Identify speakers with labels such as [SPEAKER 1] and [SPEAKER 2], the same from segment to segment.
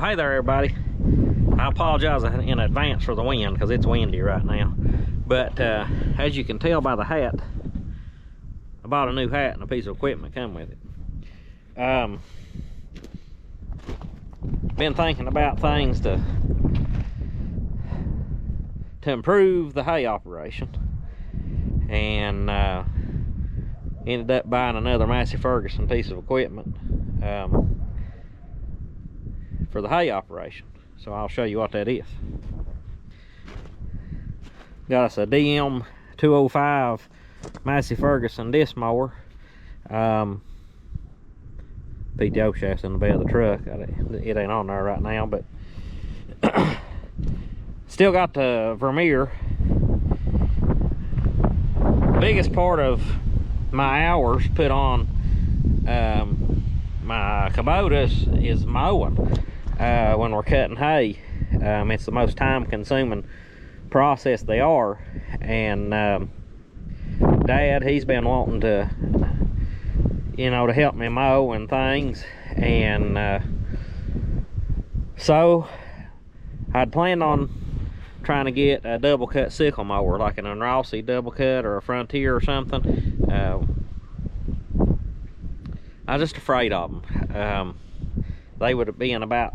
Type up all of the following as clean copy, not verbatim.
[SPEAKER 1] Hey there, everybody. I apologize in advance for the wind because it's windy right now. But as you can tell by the hat, I bought a new hat and a piece of equipment come with it. Been thinking about things to improve the hay operation, and ended up buying another Massey Ferguson piece of equipment for the hay operation. So I'll show you what that is. Got us a DM 205 Massey Ferguson disc mower. PTO shaft's in the bed of the truck. It ain't on there right now, but still got the Vermeer. Biggest part of my hours put on my Kubota is mowing when we're cutting hay. It's the most time consuming process they are, and Dad, he's been wanting to, you know, to help me mow and things, and so I'd planned on trying to get a double cut sickle mower, like an Rossi double cut or a Frontier or something. I was just afraid of them. They would have been about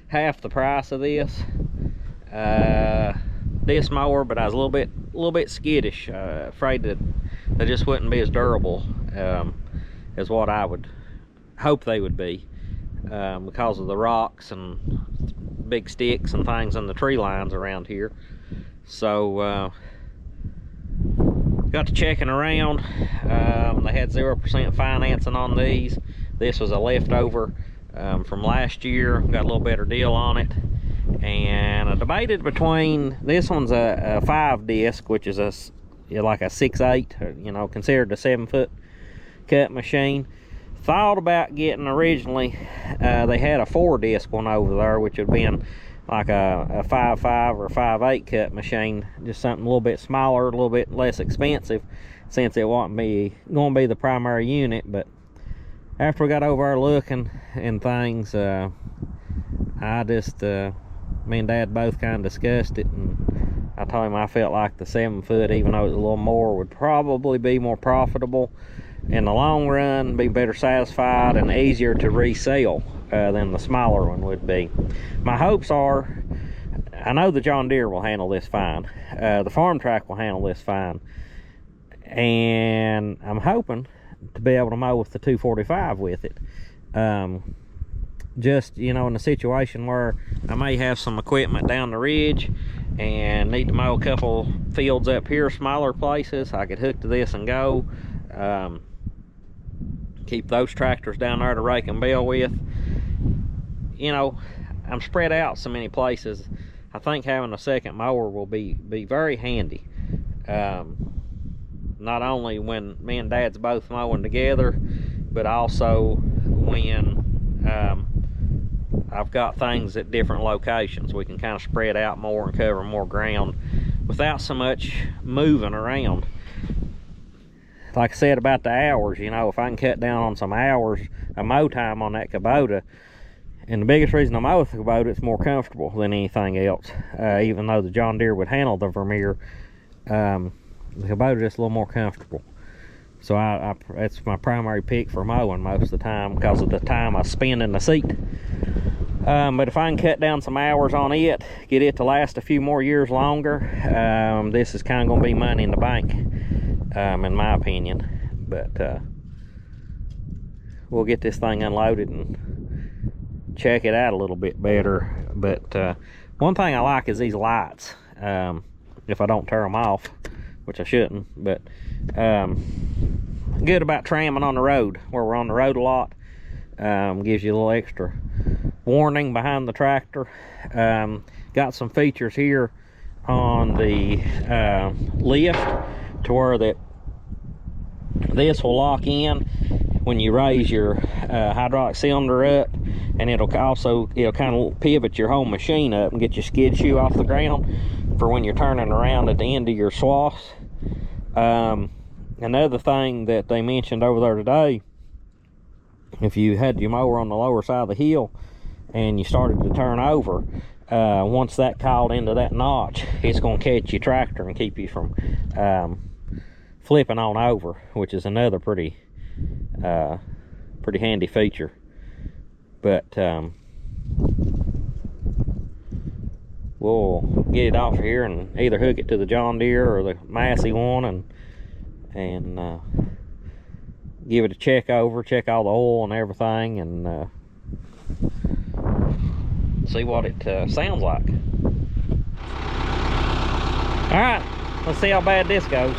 [SPEAKER 1] half the price of this mower, but I was a little bit skittish, afraid that they just wouldn't be as durable as what I would hope they would be, because of the rocks and big sticks and things in the tree lines around here. So got to checking around. They had 0% financing on these. This was a leftover from last year. Got a little better deal on it, and I debated between, this one's a 5 disc, which is like a 6/8, you know, considered a 7-foot cut machine. Thought about getting, originally they had a 4 disc one over there, which would have been like a 5.5 or 5.8 cut machine, just something a little bit smaller, a little bit less expensive, since it wasn't going to be the primary unit. But after we got over there looking and things, I just me and Dad both kind of discussed it, and I told him I felt like the 7-foot, even though it was a little more, would probably be more profitable in the long run, be better satisfied and easier to resell than the smaller one would be. My hopes are, I know the John Deere will handle this fine, the farm track will handle this fine, and I'm hoping to be able to mow with the 245 with it. Just, you know, in a situation where I may have some equipment down the ridge and need to mow a couple fields up here, smaller places, I could hook to this and go. Keep those tractors down there to rake and bale with. You know, I'm spread out so many places. I think having a second mower will be very handy. Not only when me and Dad's both mowing together, but also when I've got things at different locations. We can kind of spread out more and cover more ground without so much moving around. Like I said about the hours, you know, if I can cut down on some hours of mow time on that Kubota, and the biggest reason I mow with the Kubota, it's more comfortable than anything else. Even though the John Deere would handle the Vermeer, the Kubota just a little more comfortable. So that's my primary pick for mowing most of the time, because of the time I spend in the seat. But if I can cut down some hours on it, get it to last a few more years longer, this is kind of going to be money in the bank, in my opinion. But we'll get this thing unloaded and check it out a little bit better. But one thing I like is these lights, if I don't tear them off, which I shouldn't. But good about tramming on the road, where we're on the road a lot. Gives you a little extra warning behind the tractor. Got some features here on the lift to where this will lock in when you raise your hydraulic cylinder up, and it'll kind of pivot your whole machine up and get your skid shoe off the ground for when you're turning around at the end of your swaths. Another thing that they mentioned over there today, if you had your mower on the lower side of the hill and you started to turn over, once that caught into that notch, it's going to catch your tractor and keep you from flipping on over, which is another pretty handy feature. But we'll get it off here and either hook it to the John Deere or the Massey one, and give it a check over, check all the oil and everything, and see what it sounds like. All right, let's see how bad this goes.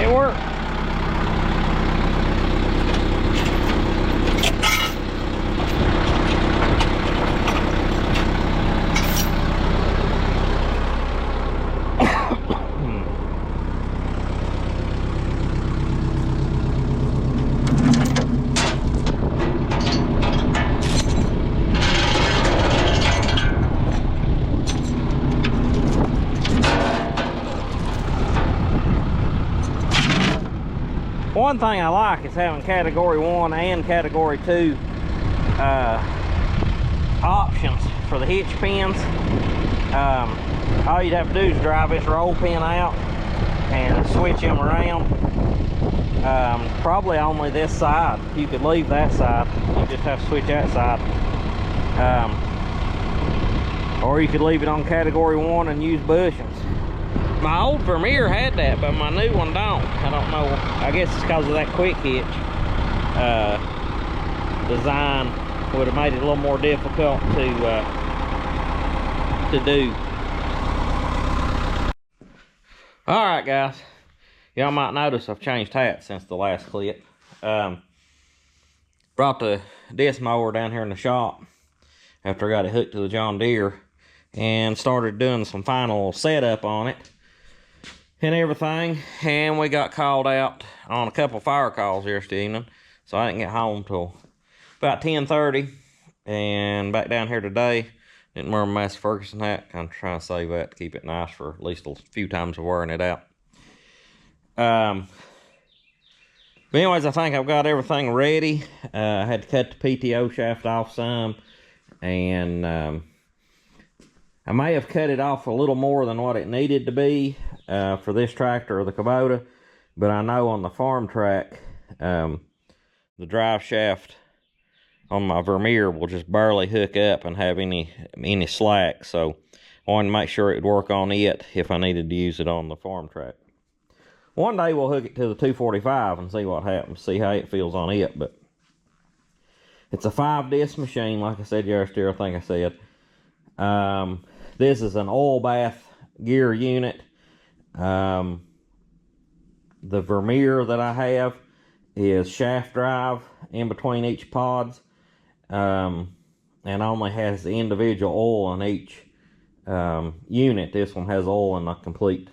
[SPEAKER 1] It worked. One thing I like is having category 1 and category 2 options for the hitch pins. All you'd have to do is drive this roll pin out and switch them around. Probably only this side. You could leave that side, you just have to switch that side. Or you could leave it on category 1 and use bushings. My old Vermeer had that, but my new one don't. I don't know. I guess it's because of that quick hitch design. Would have made it a little more difficult to do. All right, guys. Y'all might notice I've changed hats since the last clip. Brought the disc mower down here in the shop after I got it hooked to the John Deere and started doing some final setup on it and everything, and we got called out on a couple fire calls yesterday evening, so I didn't get home till about 10:30. And back down here today, didn't wear my Massey Ferguson hat. I'm trying to save that to keep it nice for at least a few times of wearing it out. But anyways, I think I've got everything ready. I had to cut the PTO shaft off some, and I may have cut it off a little more than what it needed to be for this tractor or the Kubota, but I know on the farm track, the drive shaft on my Vermeer will just barely hook up and have any slack, so I wanted to make sure it would work on it if I needed to use it on the farm track. One day we'll hook it to the 245 and see what happens, see how it feels on it, but it's a 5-disc machine, like I said yesterday, I think I said. This is an oil bath gear unit. The Vermeer that I have is shaft drive in between each pods, and only has the individual oil in each unit. This one has oil in a complete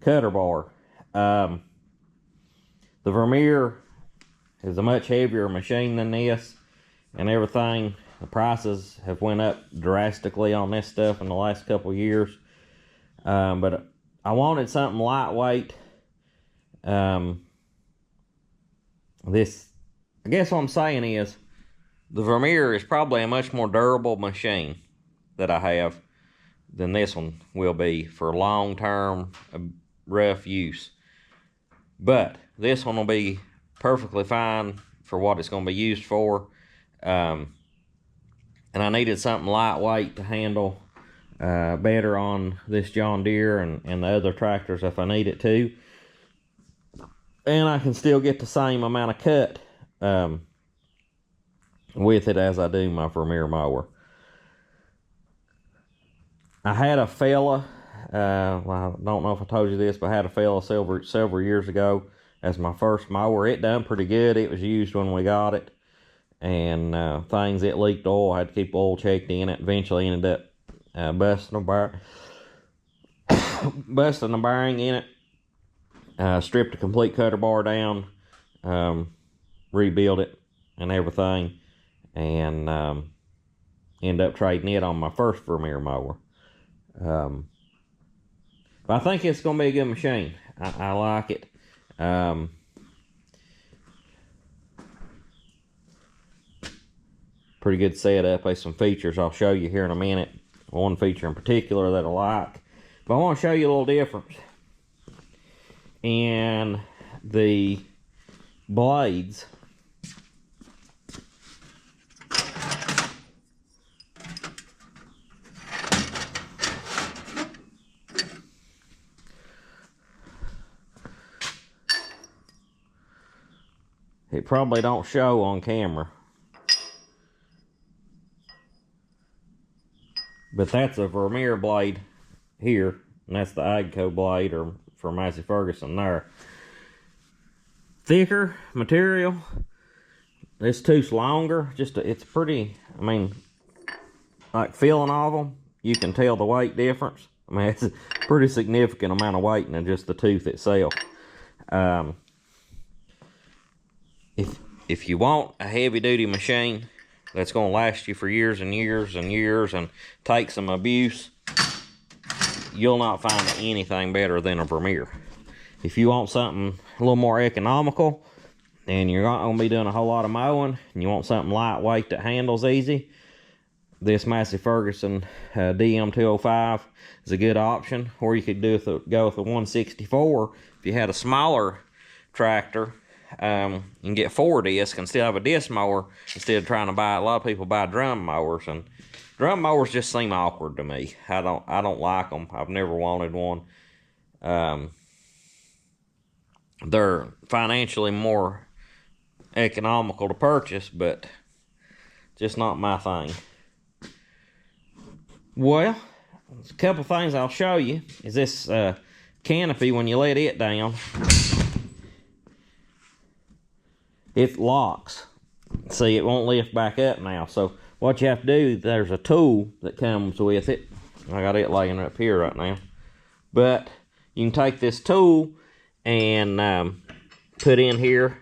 [SPEAKER 1] cutter bar. The Vermeer is a much heavier machine than this and everything. The prices have went up drastically on this stuff in the last couple of years. But I wanted something lightweight. I guess what I'm saying is the Vermeer is probably a much more durable machine that I have than this one will be for long-term rough use. But this one will be perfectly fine for what it's going to be used for. And I needed something lightweight to handle better on this John Deere and the other tractors if I need it to. And I can still get the same amount of cut with it as I do my Vermeer mower. I had a fella, well, I don't know if I told you this, but I had a fella several years ago as my first mower. It done pretty good. It was used when we got it. And things, it leaked oil. I had to keep oil checked in it. Eventually ended up busting the bearing in it. Stripped a complete cutter bar down. Rebuilt it and everything. And ended up trading it on my first Vermeer mower. But I think it's going to be a good machine. I like it. Pretty good setup. There's some features I'll show you here in a minute. One feature in particular that I like. But I want to show you a little difference in the blades. It probably don't show on camera, but that's a Vermeer blade here, and that's the Agco blade, or for Massey Ferguson there. Thicker material. This tooth's longer. It's pretty, I mean, like feeling of them, you can tell the weight difference. I mean, it's a pretty significant amount of weight in just the tooth itself. If you want a heavy-duty machine that's going to last you for years and years and years and take some abuse, you'll not find anything better than a Vermeer. If you want something a little more economical and you're not going to be doing a whole lot of mowing and you want something lightweight that handles easy, this Massey Ferguson DM205 is a good option. Or you could go with the 164 if you had a smaller tractor. You can get 4 discs and still have a disc mower instead of trying to buy. A lot of people buy drum mowers, and drum mowers just seem awkward to me. I don't like them. I've never wanted one. They're financially more economical to purchase, but just not my thing. Well, a couple things I'll show you is this canopy. When you let it down, it locks. See, it won't lift back up now. So what you have to do, there's a tool that comes with it. I got it laying up here right now. But you can take this tool and put in here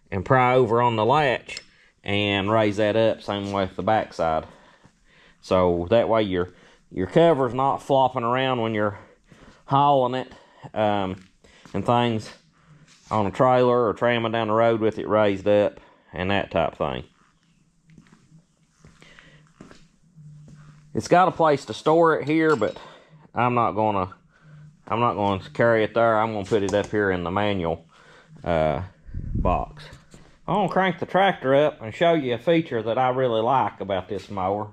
[SPEAKER 1] and pry over on the latch and raise that up, same way with the back side. So that way your cover's not flopping around when you're hauling it and things on a trailer or tramming down the road with it raised up and that type thing. It's got a place to store it here, but I'm not gonna carry it there. I'm gonna put it up here in the manual box. I'm gonna crank the tractor up and show you a feature that I really like about this mower.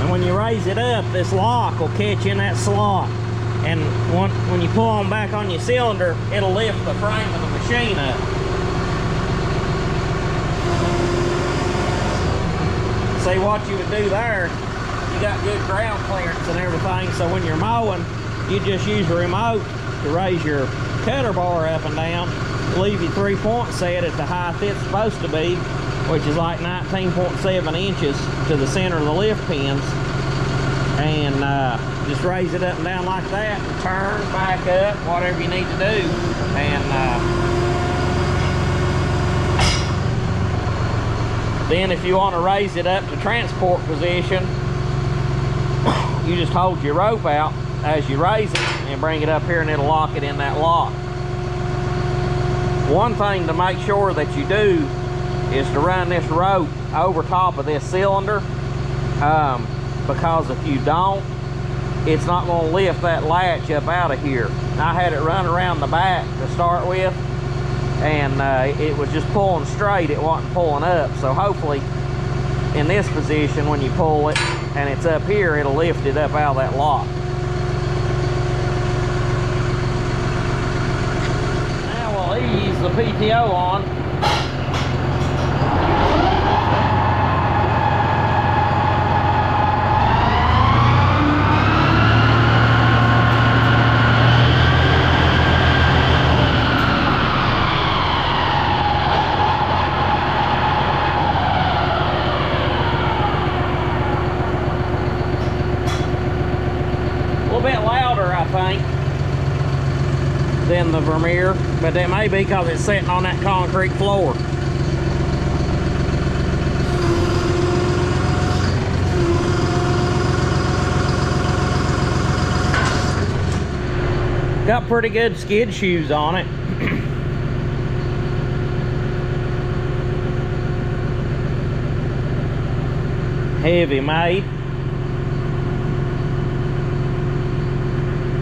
[SPEAKER 1] When you raise it up, this lock will catch in that slot, and when you pull on back on your cylinder, it'll lift the frame of the machine up. See, what you would do there, you got good ground clearance and everything, so when you're mowing, you just use the remote to raise your cutter bar up and down, leave your 3-point set at the height it's supposed to be, which is like 19.7 inches to the center of the lift pins, and just raise it up and down like that, and turn back up, whatever you need to do. And then if you want to raise it up to transport position, you just hold your rope out as you raise it and bring it up here, and it'll lock it in that lock. One thing to make sure that you do is to run this rope over top of this cylinder, because if you don't, it's not going to lift that latch up out of here. I had it run around the back to start with, and it was just pulling straight, it wasn't pulling up. So hopefully in this position, when you pull it and it's up here, it'll lift it up out of that lock. Now we'll ease the PTO on. Than the Vermeer, but that may be because it's sitting on that concrete floor. Got pretty good skid shoes on it. Heavy made.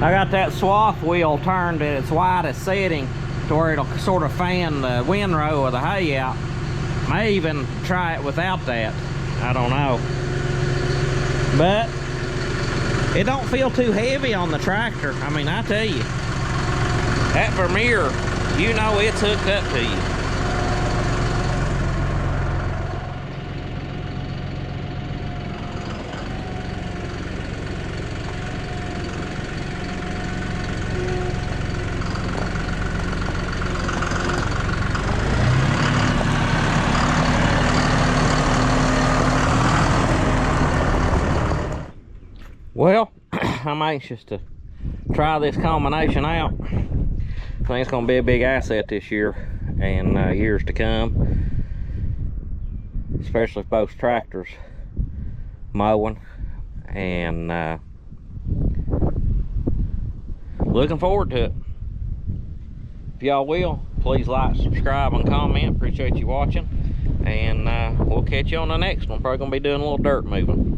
[SPEAKER 1] I got that swath wheel turned at its widest setting to where it'll sort of fan the windrow of the hay out. May even try it without that. I don't know. But it don't feel too heavy on the tractor. I mean, I tell you, that Vermeer, you know it's hooked up to you. Well, I'm anxious to try this combination out. I think it's going to be a big asset this year and years to come, especially if both tractors mowing, and looking forward to it. If y'all will, please like, subscribe, and comment. Appreciate you watching, and we'll catch you on the next one. Probably going to be doing a little dirt moving.